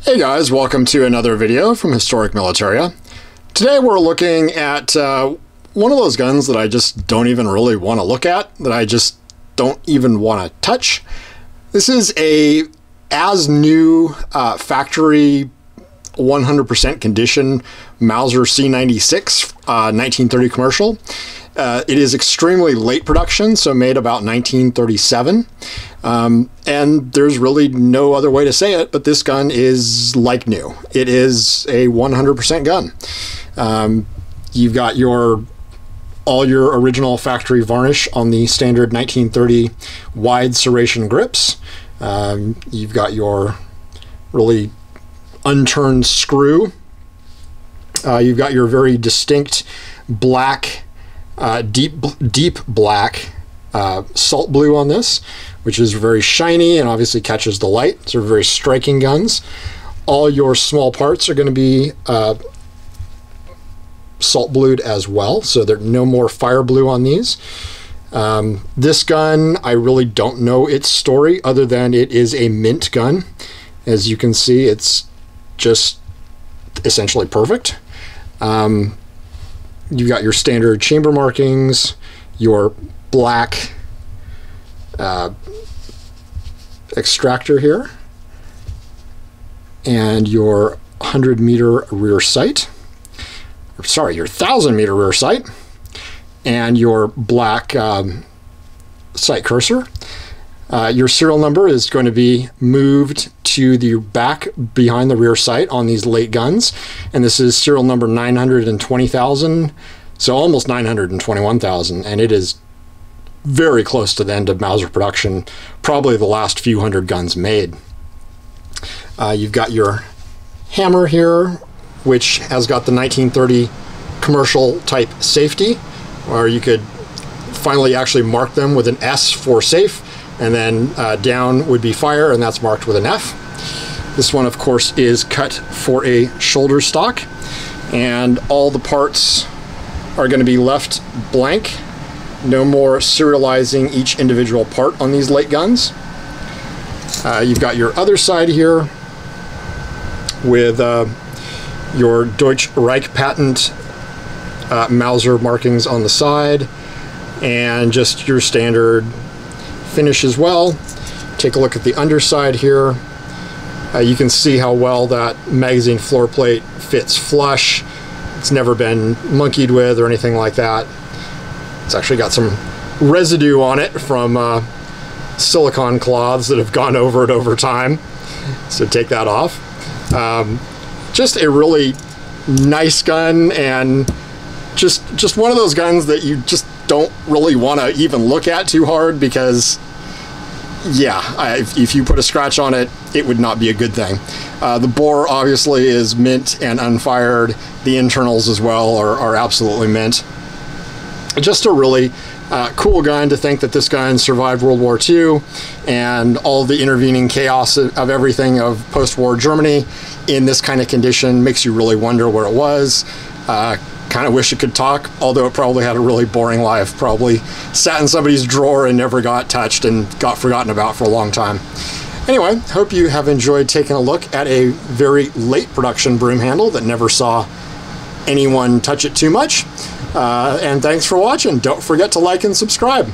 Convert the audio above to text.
Hey guys, welcome to another video from Historic Militaria. Today we're looking at one of those guns that I just don't even really want to look at, that I just don't even want to touch. This is a as new factory 100% condition Mauser C96 1930 commercial. It is extremely late production, so made about 1937. And there's really no other way to say it, but this gun is like new. It is a 100% gun. You've got all your original factory varnish on the standard 1930 wide serration grips. You've got your really unturned screw. You've got your very distinct black, deep black salt blue on this, which is very shiny and obviously catches the light. These are very striking guns. All your small parts are going to be salt blued as well, so there's no more fire blue on these. This gun, I really don't know its story other than it is a mint gun. As you can see, it's just essentially perfect. You've got your standard chamber markings, your black extractor here, and your 100-meter rear sight. Sorry, your 1,000-meter rear sight, and your black sight cursor. Your serial number is going to be moved to the back behind the rear sight on these late guns, and this is serial number 920,000, so almost 921,000, and it is very close to the end of Mauser production, probably the last few hundred guns made. You've got your hammer here, which has got the 1930 commercial type safety, where you could finally actually mark them with an S for safe, and then down would be fire, and that's marked with an F. This one, of course, is cut for a shoulder stock, and all the parts are going to be left blank. No more serializing each individual part on these late guns. You've got your other side here with your WWII patent Mauser markings on the side, and just your standard finish as well. Take a look at the underside here. You can see how well that magazine floor plate fits flush. It's never been monkeyed with or anything like that. It's actually got some residue on it from silicone cloths that have gone over it over time, so take that off. Just a really nice gun, and just one of those guns that you just don't really want to even look at too hard, because yeah, if you put a scratch on it, it would not be a good thing. The bore obviously is mint and unfired. The internals as well are absolutely mint. Just a really cool gun to think that this gun survived World War II and all the intervening chaos of everything of post-war Germany in this kind of condition. Makes you really wonder where it was. Kind of wish it could talk, although it probably had a really boring life. Probably sat in somebody's drawer and never got touched and got forgotten about for a long time. Anyway, hope you have enjoyed taking a look at a very late production broom handle that never saw anyone touch it too much. And thanks for watching. Don't forget to like and subscribe.